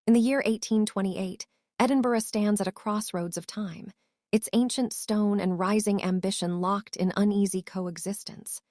In the year 1828, Edinburgh stands at a crossroads of time, its ancient stone and rising ambition locked in uneasy coexistence.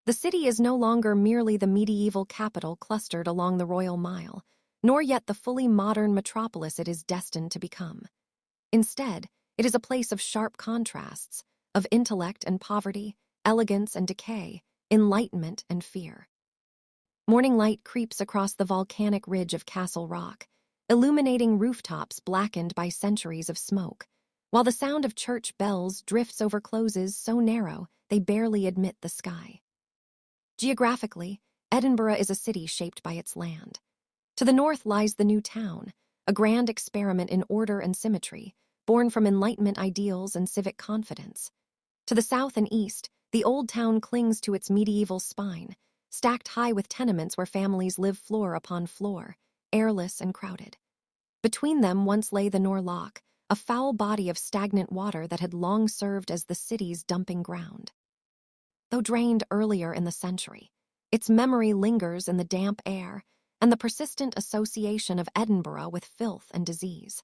The city is no longer merely the medieval capital clustered along the Royal Mile, nor yet the fully modern metropolis it is destined to become. Instead, it is a place of sharp contrasts, of intellect and poverty, elegance and decay, enlightenment and fear. Morning light creeps across the volcanic ridge of Castle Rock, illuminating rooftops blackened by centuries of smoke, while the sound of church bells drifts over closes so narrow they barely admit the sky. Geographically, Edinburgh is a city shaped by its land. To the north lies the new town, a grand experiment in order and symmetry, born from Enlightenment ideals and civic confidence. To the south and east, the old town clings to its medieval spine, stacked high with tenements where families live floor upon floor, airless and crowded. Between them once lay the Nor Loch, a foul body of stagnant water that had long served as the city's dumping ground. Though drained earlier in the century, its memory lingers in the damp air and the persistent association of Edinburgh with filth and disease.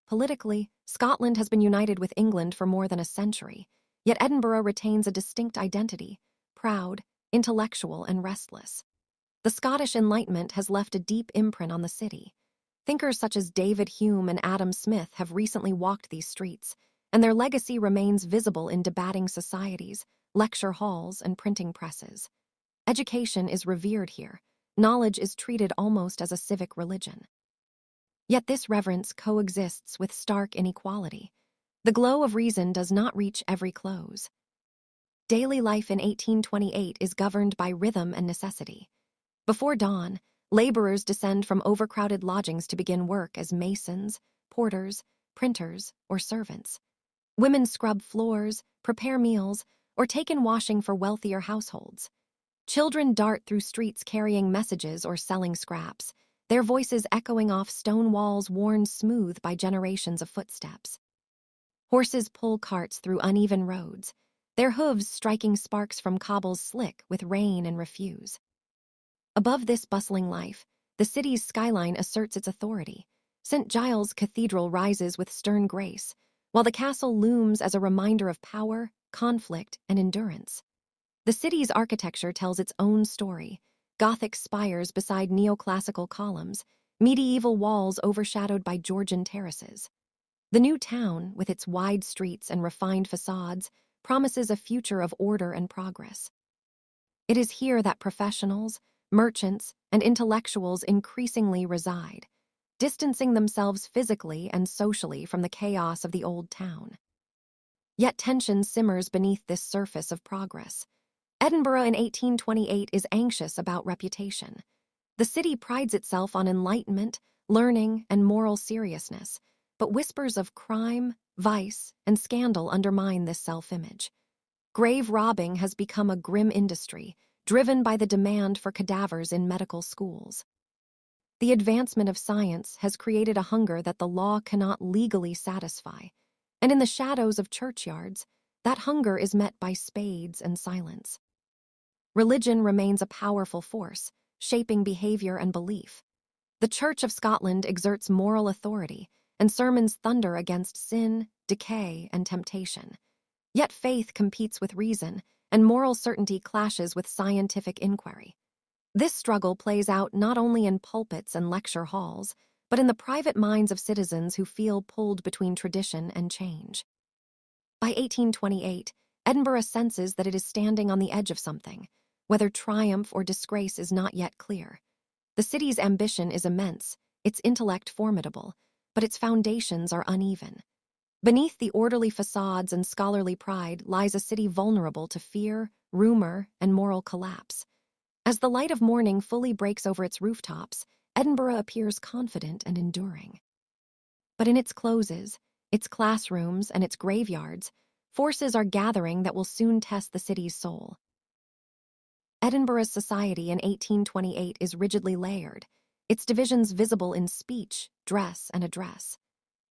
Politically, Scotland has been united with England for more than a century, yet Edinburgh retains a distinct identity, proud, intellectual, and restless. The Scottish Enlightenment has left a deep imprint on the city. Thinkers such as David Hume and Adam Smith have recently walked these streets, and their legacy remains visible in debating societies, lecture halls, and printing presses. Education is revered here. Knowledge is treated almost as a civic religion. Yet this reverence coexists with stark inequality. The glow of reason does not reach every close. Daily life in 1828 is governed by rhythm and necessity. Before dawn, laborers descend from overcrowded lodgings to begin work as masons, porters, printers, or servants. Women scrub floors, prepare meals, or take in washing for wealthier households. Children dart through streets carrying messages or selling scraps, their voices echoing off stone walls worn smooth by generations of footsteps. Horses pull carts through uneven roads, their hooves striking sparks from cobbles slick with rain and refuse. Above this bustling life, the city's skyline asserts its authority. St. Giles Cathedral rises with stern grace, while the castle looms as a reminder of power, conflict, and endurance. The city's architecture tells its own story: Gothic spires beside neoclassical columns, medieval walls overshadowed by Georgian terraces. The new town, with its wide streets and refined facades, promises a future of order and progress. It is here that professionals, merchants, and intellectuals increasingly reside, distancing themselves physically and socially from the chaos of the old town. Yet tension simmers beneath this surface of progress. Edinburgh in 1828 is anxious about reputation. The city prides itself on enlightenment, learning, and moral seriousness, but whispers of crime, vice, and scandal undermine this self-image. Grave robbing has become a grim industry, driven by the demand for cadavers in medical schools. The advancement of science has created a hunger that the law cannot legally satisfy, and in the shadows of churchyards, that hunger is met by spades and silence. Religion remains a powerful force, shaping behavior and belief. The Church of Scotland exerts moral authority, and sermons thunder against sin, decay, and temptation. Yet faith competes with reason, and moral certainty clashes with scientific inquiry. This struggle plays out not only in pulpits and lecture halls, but in the private minds of citizens who feel pulled between tradition and change. By 1828, Edinburgh senses that it is standing on the edge of something. Whether triumph or disgrace is not yet clear. The city's ambition is immense, its intellect formidable, but its foundations are uneven. Beneath the orderly facades and scholarly pride lies a city vulnerable to fear, rumor, and moral collapse. As the light of morning fully breaks over its rooftops, Edinburgh appears confident and enduring. But in its closes, its classrooms, and its graveyards, forces are gathering that will soon test the city's soul. Edinburgh's society in 1828 is rigidly layered, its divisions visible in speech, dress, and address.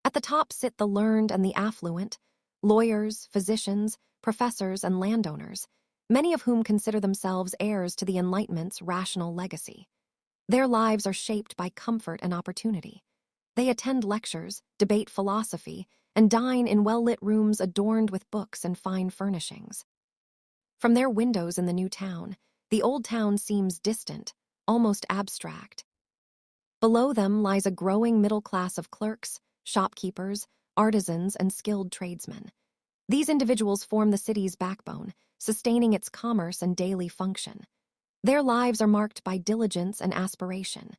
At the top sit the learned and the affluent, lawyers, physicians, professors, and landowners, many of whom consider themselves heirs to the Enlightenment's rational legacy. Their lives are shaped by comfort and opportunity. They attend lectures, debate philosophy, and dine in well-lit rooms adorned with books and fine furnishings. From their windows in the new town, the old town seems distant, almost abstract. Below them lies a growing middle class of clerks, shopkeepers, artisans, and skilled tradesmen. These individuals form the city's backbone, sustaining its commerce and daily function. Their lives are marked by diligence and aspiration.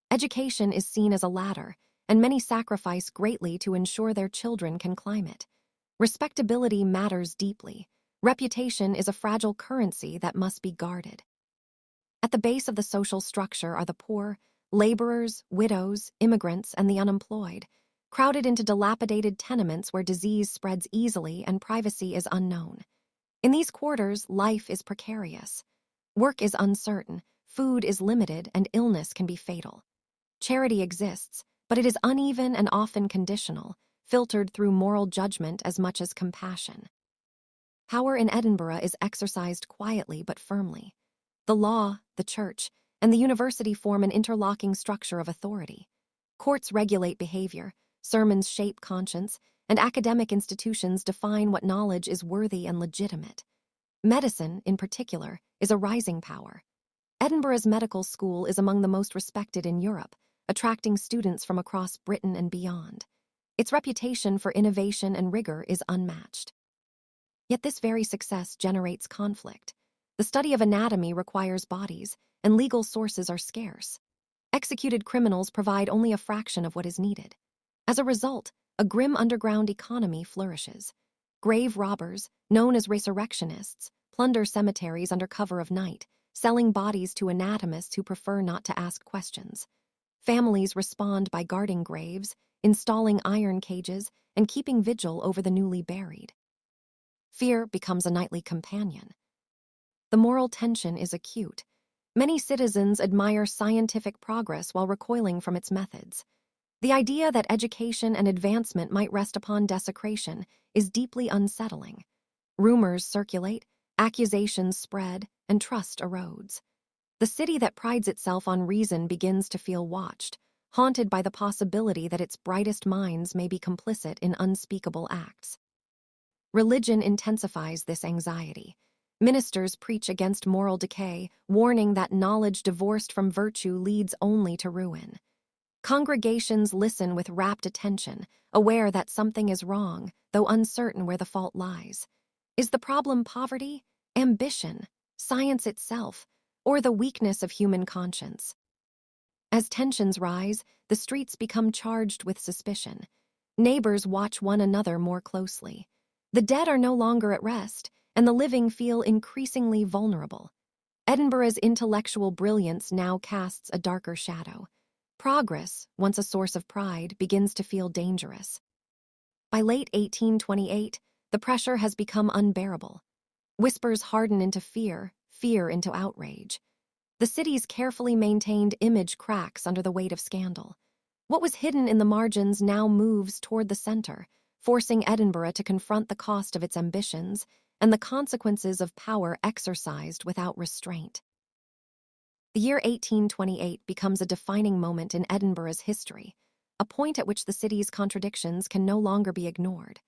Education is seen as a ladder, and many sacrifice greatly to ensure their children can climb it. Respectability matters deeply. Reputation is a fragile currency that must be guarded. At the base of the social structure are the poor, laborers, widows, immigrants, and the unemployed, crowded into dilapidated tenements where disease spreads easily and privacy is unknown. In these quarters, life is precarious. Work is uncertain, food is limited, and illness can be fatal. Charity exists, but it is uneven and often conditional, filtered through moral judgment as much as compassion. Power in Edinburgh is exercised quietly but firmly. The law, the church, and the university form an interlocking structure of authority. Courts regulate behavior, sermons shape conscience, and academic institutions define what knowledge is worthy and legitimate. Medicine, in particular, is a rising power. Edinburgh's medical school is among the most respected in Europe, attracting students from across Britain and beyond. Its reputation for innovation and rigor is unmatched. Yet this very success generates conflict. The study of anatomy requires bodies, and legal sources are scarce. Executed criminals provide only a fraction of what is needed. As a result, a grim underground economy flourishes. Grave robbers, known as resurrectionists, plunder cemeteries under cover of night, selling bodies to anatomists who prefer not to ask questions. Families respond by guarding graves, installing iron cages, and keeping vigil over the newly buried. Fear becomes a nightly companion. The moral tension is acute. Many citizens admire scientific progress while recoiling from its methods. The idea that education and advancement might rest upon desecration is deeply unsettling. Rumors circulate, accusations spread, and trust erodes. The city that prides itself on reason begins to feel watched, haunted by the possibility that its brightest minds may be complicit in unspeakable acts. Religion intensifies this anxiety. Ministers preach against moral decay, warning that knowledge divorced from virtue leads only to ruin. Congregations listen with rapt attention, aware that something is wrong, though uncertain where the fault lies. Is the problem poverty, ambition, science itself, or the weakness of human conscience? As tensions rise, the streets become charged with suspicion. Neighbors watch one another more closely. The dead are no longer at rest, and the living feel increasingly vulnerable. Edinburgh's intellectual brilliance now casts a darker shadow. Progress, once a source of pride, begins to feel dangerous. By late 1828, the pressure has become unbearable. Whispers harden into fear, fear into outrage. The city's carefully maintained image cracks under the weight of scandal. What was hidden in the margins now moves toward the center, forcing Edinburgh to confront the cost of its ambitions and the consequences of power exercised without restraint. The year 1828 becomes a defining moment in Edinburgh's history, a point at which the city's contradictions can no longer be ignored.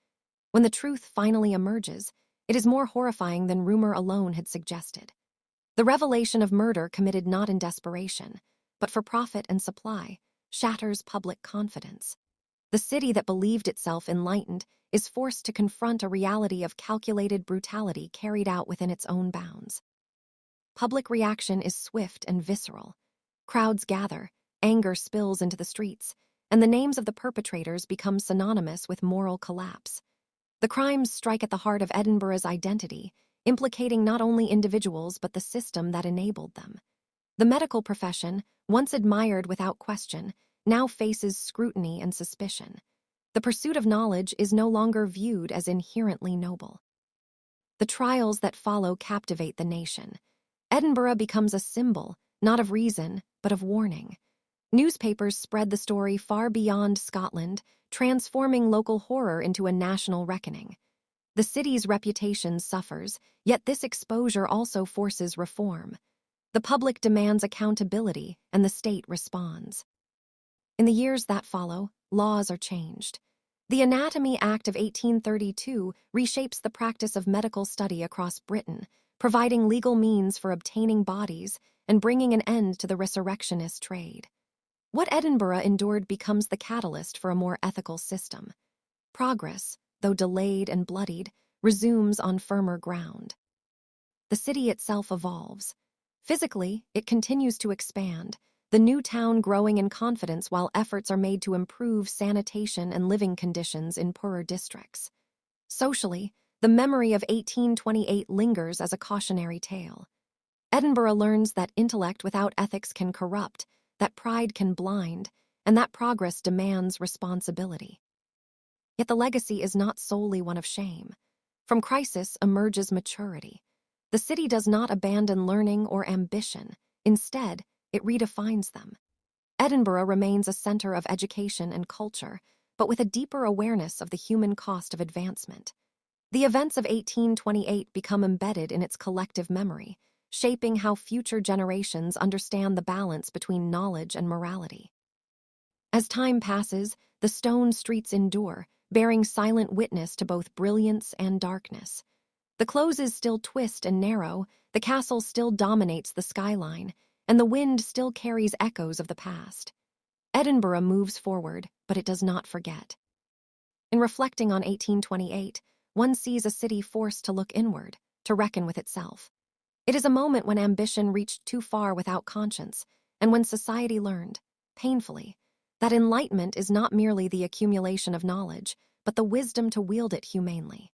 When the truth finally emerges, it is more horrifying than rumor alone had suggested. The revelation of murder committed not in desperation, but for profit and supply, shatters public confidence. The city that believed itself enlightened is forced to confront a reality of calculated brutality carried out within its own bounds. Public reaction is swift and visceral. Crowds gather, anger spills into the streets, and the names of the perpetrators become synonymous with moral collapse. The crimes strike at the heart of Edinburgh's identity, implicating not only individuals but the system that enabled them. The medical profession, once admired without question, now faces scrutiny and suspicion. The pursuit of knowledge is no longer viewed as inherently noble. The trials that follow captivate the nation. Edinburgh becomes a symbol, not of reason, but of warning. Newspapers spread the story far beyond Scotland, transforming local horror into a national reckoning. The city's reputation suffers, yet this exposure also forces reform. The public demands accountability, and the state responds. In the years that follow, laws are changed. The Anatomy Act of 1832 reshapes the practice of medical study across Britain, providing legal means for obtaining bodies and bringing an end to the resurrectionist trade. What Edinburgh endured becomes the catalyst for a more ethical system. Progress, though delayed and bloodied, resumes on firmer ground. The city itself evolves. Physically, it continues to expand, the new town growing in confidence while efforts are made to improve sanitation and living conditions in poorer districts. Socially, the memory of 1828 lingers as a cautionary tale. Edinburgh learns that intellect without ethics can corrupt, that pride can blind, and that progress demands responsibility. Yet the legacy is not solely one of shame. From crisis emerges maturity. The city does not abandon learning or ambition. Instead, it redefines them. Edinburgh remains a center of education and culture, but with a deeper awareness of the human cost of advancement. The events of 1828 become embedded in its collective memory, shaping how future generations understand the balance between knowledge and morality. As time passes, the stone streets endure, bearing silent witness to both brilliance and darkness. The closes still twist and narrow, the castle still dominates the skyline, and the wind still carries echoes of the past. Edinburgh moves forward, but it does not forget. In reflecting on 1828, one sees a city forced to look inward, to reckon with itself. It is a moment when ambition reached too far without conscience, and when society learned, painfully, that enlightenment is not merely the accumulation of knowledge, but the wisdom to wield it humanely.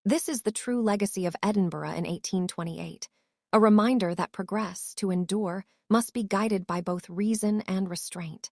This is the true legacy of Edinburgh in 1828, a reminder that progress, to endure, must be guided by both reason and restraint.